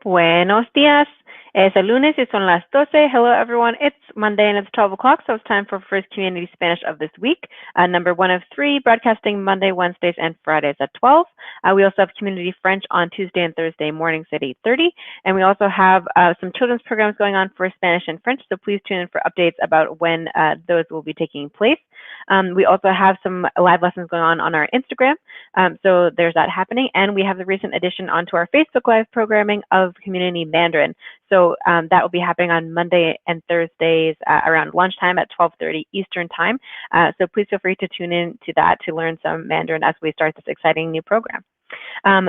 Buenos días. Es el lunes y son las 12. Hello, everyone. It's Monday and it's 12 o'clock, so it's time for First Community Spanish of this week. Number 1 of 3, broadcasting Monday, Wednesdays, and Fridays at 12. We also have Community French on Tuesday and Thursday mornings at 8:30. And we also have some children's programs going on for Spanish and French, so please tune in for updates about when those will be taking place. We also have some live lessons going on our Instagram, so there's that happening. And we have the recent addition onto our Facebook Live programming of Community Mandarin. So that will be happening on Monday and Thursdays around lunchtime at 12:30 Eastern time. So please feel free to tune in to that to learn some Mandarin as we start this exciting new program.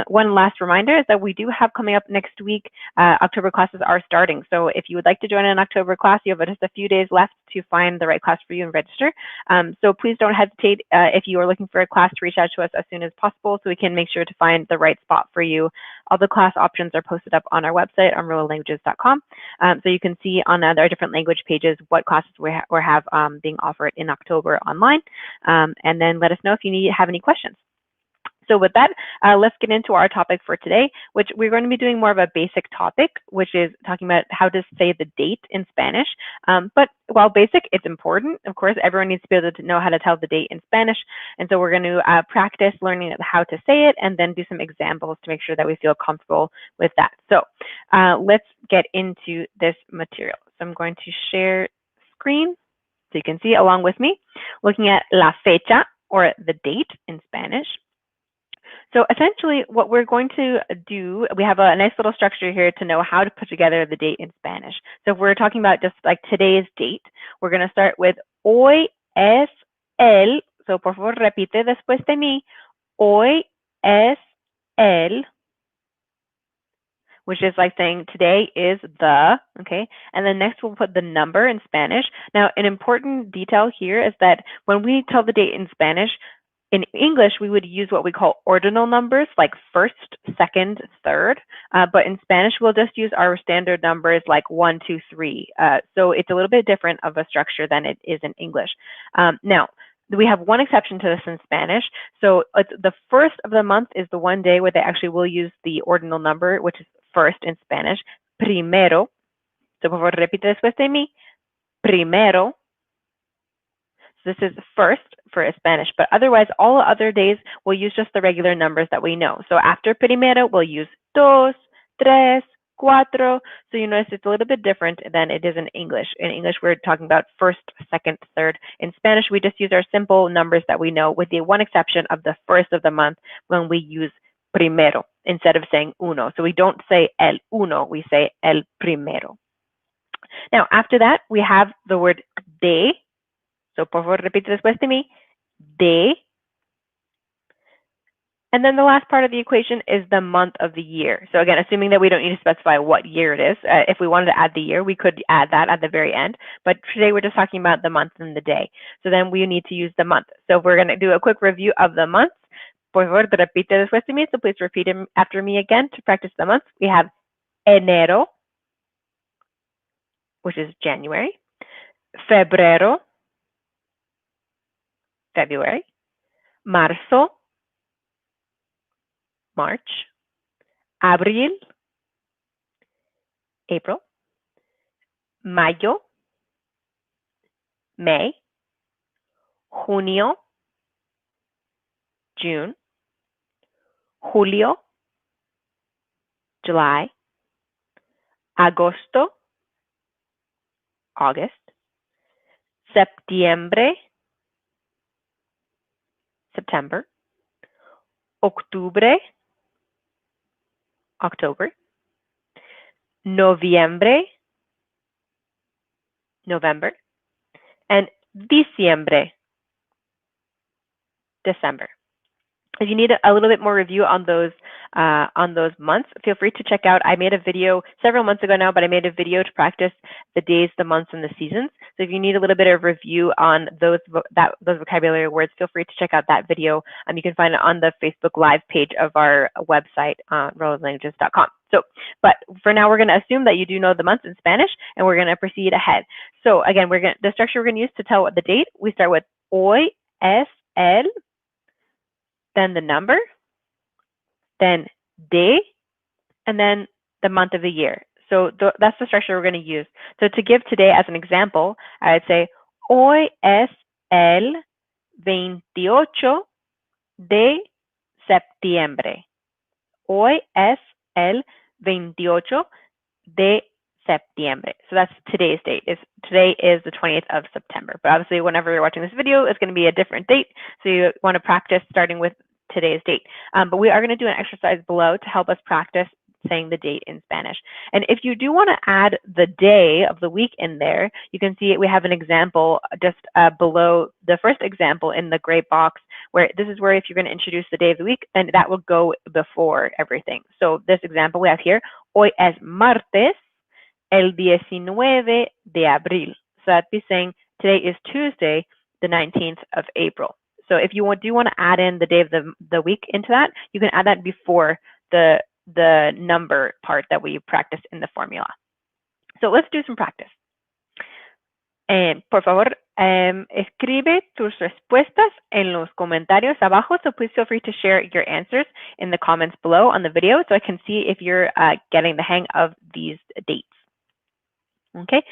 One last reminder is that we do have coming up next week, October classes are starting. So if you would like to join an October class, you have just a few days left to find the right class for you and register. So please don't hesitate if you are looking for a class to reach out to us as soon as possible so we can make sure to find the right spot for you. All the class options are posted up on our website on rolalanguages.com. So you can see on our different language pages what classes we have being offered in October online. And then let us know if you have any questions. So with that, let's get into our topic for today, which we're going to be doing more of a basic topic, which is talking about how to say the date in Spanish. But while basic, it's important. Of course, everyone needs to be able to know how to tell the date in Spanish. And so we're going to practice learning how to say it and then do some examples to make sure that we feel comfortable with that. So let's get into this material. So I'm going to share screen so you can see along with me, looking at la fecha, or the date in Spanish. So essentially what we're going to do, we have a nice little structure here to know how to put together the date in Spanish. So if we're talking about just like today's date, we're going to start with hoy es el, so por favor repite después de mí, hoy es el, which is like saying today is the, okay? And then next we'll put the number in Spanish. Now an important detail here is that when we tell the date in Spanish, in English, we would use what we call ordinal numbers, like first, second, third. But in Spanish, we'll just use our standard numbers like 1, 2, 3. So it's a little bit different of a structure than it is in English. Now, we have one exception to this in Spanish. So the first of the month is the one day where they actually will use the ordinal number, which is first in Spanish, primero. So por favor, repite después de mí, primero. This is first for Spanish, but otherwise all other days we'll use just the regular numbers that we know. So after primero, we'll use dos, tres, cuatro. So you notice it's a little bit different than it is in English. In English, we're talking about first, second, third. In Spanish, we just use our simple numbers that we know, with the one exception of the first of the month when we use primero instead of saying uno. So we don't say el uno, we say el primero. Now, after that, we have the word de. So, por favor, repite después de mí, de. And then the last part of the equation is the month of the year. So again, assuming that we don't need to specify what year it is, if we wanted to add the year, we could add that at the very end. But today we're just talking about the month and the day. So then we need to use the month. So we're going to do a quick review of the months. Por favor, repite después de mí. So please repeat after me again to practice the months. We have enero, which is January, febrero, February, marzo, March, abril, April, mayo, May, junio, June, julio, July, agosto, August, septiembre, September, octubre, October, noviembre, November, and diciembre, December. If you need a little bit more review on those months, feel free to check out. I made a video several months ago now, but I made a video to practice the days, the months, and the seasons. So if you need a little bit of review on those vocabulary words, feel free to check out that video. You can find it on the Facebook Live page of our website, rolalanguages.com. So, but for now, we're going to assume that you do know the months in Spanish, and we're going to proceed ahead. So again, the structure we're going to use to tell the date, we start with hoy es el, then the number, then de, and then the month of the year. So that's the structure we're going to use. So to give today as an example, I would say, hoy es el 28 de septiembre. Hoy es el 28 de septiembre. So that's today's date. Today is the 20th of September. But obviously, whenever you're watching this video, it's going to be a different date. So you want to practice starting with today's date. But we are going to do an exercise below to help us practice saying the date in Spanish. And if you do want to add the day of the week in there, you can see we have an example just below the first example in the gray box, where this is where if you're going to introduce the day of the week, then that will go before everything. So this example we have here, hoy es martes, el 19 de abril. So that'd be saying today is Tuesday, the 19th of April. So if you do want to add in the day of the week into that, you can add that before the number part that we practiced in the formula. So let's do some practice. Por favor, escribe tus respuestas en los comentarios abajo. So please feel free to share your answers in the comments below on the video so I can see if you're getting the hang of these dates. Okay.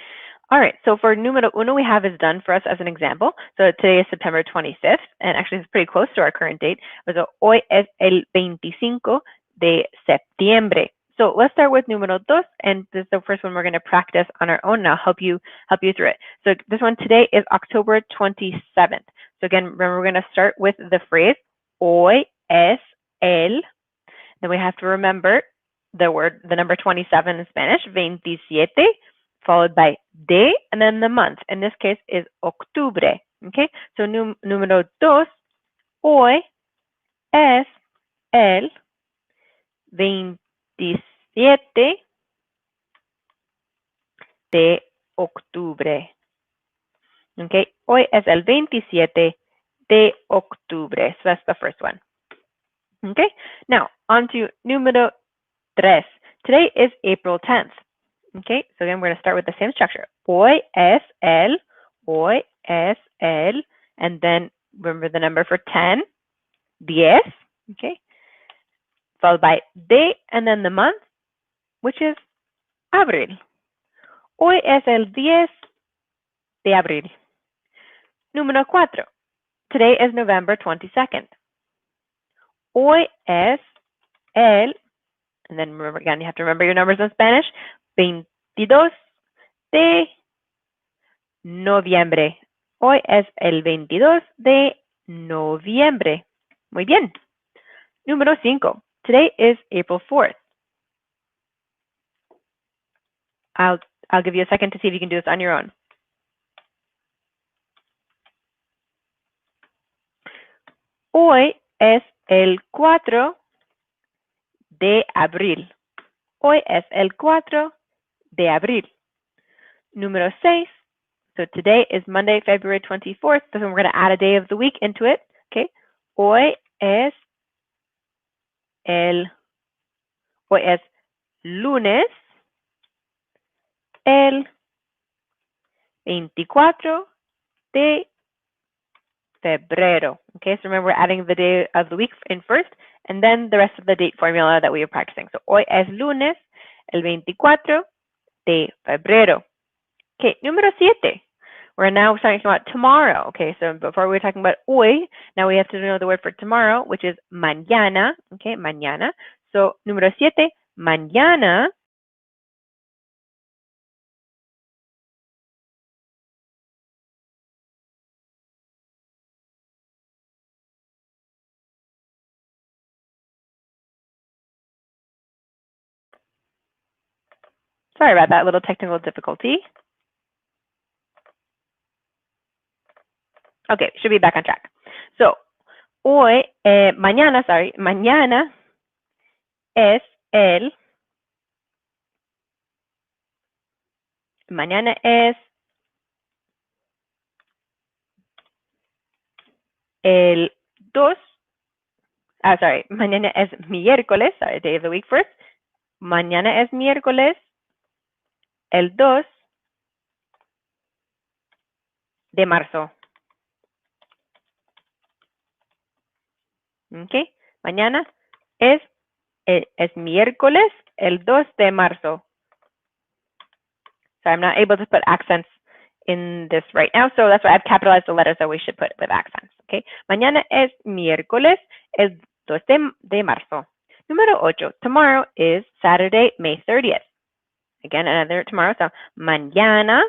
All right. So for número uno, we have is done for us as an example. So today is September 25th, and actually it's pretty close to our current date. So hoy es el 25 de septiembre. So let's start with número dos, and this is the first one we're going to practice on our own, and I'll help you through it. So this one today is October 27th. So again, remember we're going to start with the phrase hoy es el. Then we have to remember the number 27 in Spanish, 27, followed by de, and then the month. In this case is octubre. Okay. So número dos, hoy es el 27 de octubre. Okay, hoy es el 27 de octubre. So that's the first one. Okay, now on to número tres. Today is April 10th. Okay, so again, we're going to start with the same structure. Hoy es el, and then remember the number for 10, 10. Okay, followed by de, and then the month, which is abril. Hoy es el 10 de abril. Número 4. Today is November 22nd. Hoy es el, and then remember again, you have to remember your numbers in Spanish, 22 de noviembre. Hoy es el 22 de noviembre. Muy bien. Número 5. Today is April 4th. I'll give you a second to see if you can do this on your own. Hoy es el 4 de abril. Hoy es el 4 de abril. Número 6. So today is Monday, February 24th. So we're going to add a day of the week into it. Okay. Hoy es lunes, el 24 de febrero. Okay, so remember we're adding the day of the week in first, and then the rest of the date formula that we are practicing. So hoy es lunes, el 24 de febrero. Okay, número 7. We're now talking about tomorrow. Okay, so before we were talking about hoy, now we have to know the word for tomorrow, which is mañana. Okay, mañana. So número 7, mañana. Sorry about that little technical difficulty. Okay, should be back on track. So, mañana es el 2, mañana es miércoles, sorry, day of the week first. Mañana es miércoles, el 2 de marzo. Okay, mañana es miércoles, el 2 de marzo. So I'm not able to put accents in this right now, so that's why I've capitalized the letters that we should put with accents. Okay. Mañana es miércoles, el 2 de marzo. Número 8. Tomorrow is Saturday, May 30th. Again, another tomorrow. So mañana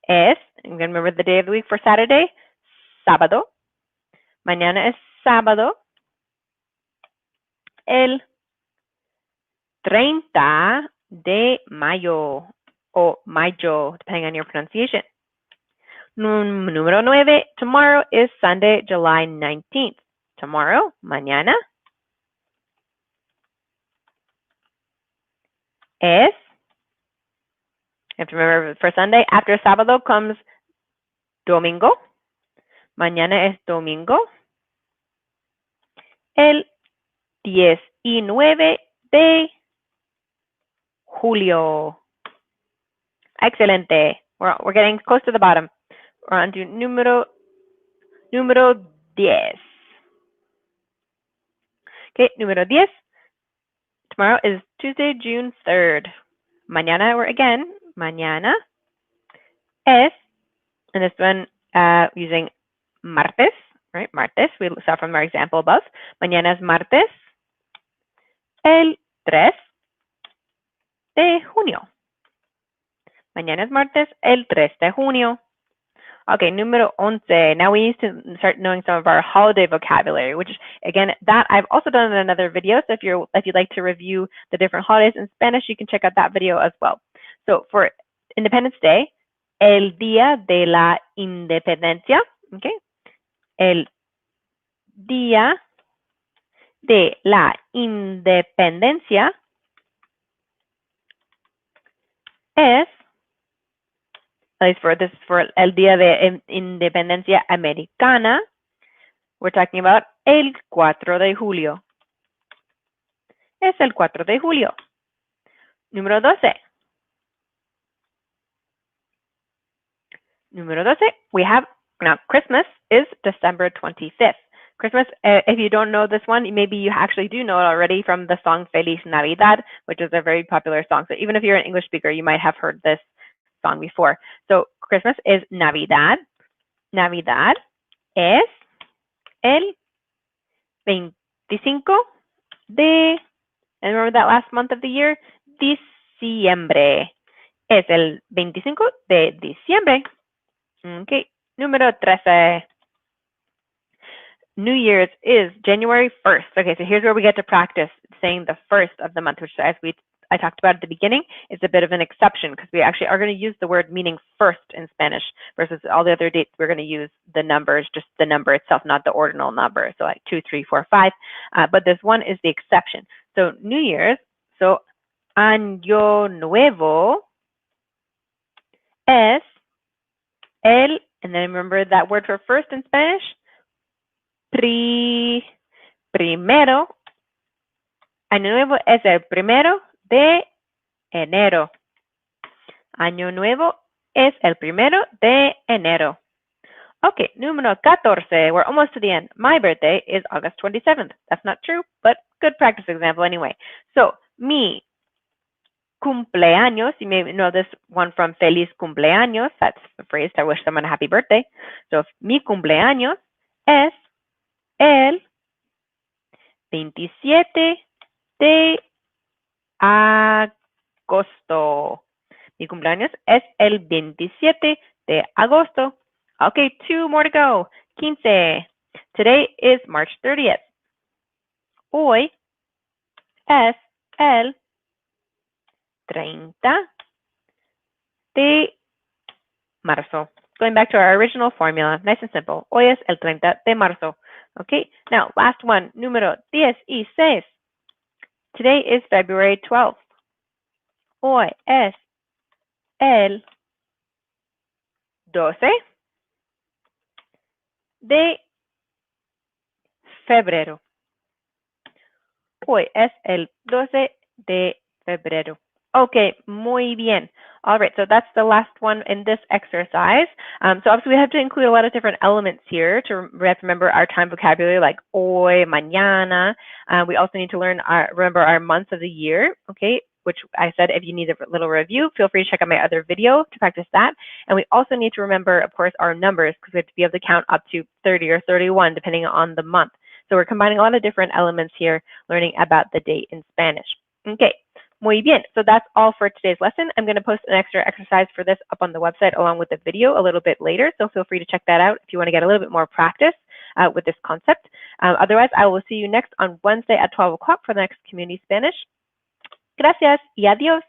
es, I'm going to remember the day of the week for Saturday, sábado. Mañana es sábado, el 30 de mayo, o mayo, depending on your pronunciation. Número 9, tomorrow is Sunday, July 19th. Tomorrow, mañana, es, you have to remember for Sunday, after sábado comes domingo. Mañana es domingo, el 19 de julio. Excelente. We're getting close to the bottom. We're on to número 10. Okay, número 10. Tomorrow is Tuesday, June 3rd. Mañana, mañana es, and this one using martes, right? Martes, we saw from our example above. Mañana es martes, el 3 de junio. Mañana es martes, el 3 de junio. Okay, número 11. Now we need to start knowing some of our holiday vocabulary, which, again, that I've also done in another video. So if you'd like to review the different holidays in Spanish, you can check out that video as well. So for Independence Day, el Día de la Independencia, okay? El Día de la Independencia es, at least for this, for el Día de Independencia Americana, we're talking about el 4 de julio. Es el 4 de julio. Número 12. Número 12, we have, now Christmas is December 25th. Christmas, if you don't know this one, maybe you actually do know it already from the song Feliz Navidad, which is a very popular song. So even if you're an English speaker, you might have heard this song before. So Christmas is Navidad. Navidad es el 25 de, and remember that last month of the year, diciembre. Es el 25 de diciembre. Okay, número 13. New Year's is January 1st. Okay, so here's where we get to practice saying the first of the month, which, as I talked about at the beginning, is a bit of an exception because we actually are going to use the word meaning first in Spanish versus all the other dates we're going to use the numbers, just the number itself, not the ordinal number. So like 2, 3, 4, 5. But this one is the exception. So New Year's, so Año Nuevo es el, and then remember that word for first in Spanish, primero. Año Nuevo es el primero de enero. Año Nuevo es el primero de enero. Okay, número 14. We're almost to the end. My birthday is August 27th. That's not true, but good practice example anyway. So, mi cumpleaños, you may know this one from Feliz Cumpleaños. That's the phrase to wish someone a happy birthday. So, mi cumpleaños es el 27 de agosto. Mi cumpleaños es el 27 de agosto. Okay, 2 more to go. 15. Today is March 30th. Hoy es el 30 de marzo. Going back to our original formula, nice and simple. Hoy es el 30 de marzo. Okay, now last one, número 16. Today is February 12th. Hoy es el 12 de febrero. Hoy es el 12 de febrero. Okay, muy bien. All right, so that's the last one in this exercise. So obviously we have to include a lot of different elements here. We have to remember our time vocabulary like hoy, mañana. We also need to remember our months of the year, okay? Which I said, if you need a little review, feel free to check out my other video to practice that. And we also need to remember, of course, our numbers, because we have to be able to count up to 30 or 31, depending on the month. So we're combining a lot of different elements here, learning about the date in Spanish. Okay. Muy bien. So that's all for today's lesson. I'm going to post an extra exercise for this up on the website along with the video a little bit later. So feel free to check that out if you want to get a little bit more practice with this concept. Otherwise, I will see you next on Wednesday at 12 o'clock for the next Community Spanish. Gracias y adiós.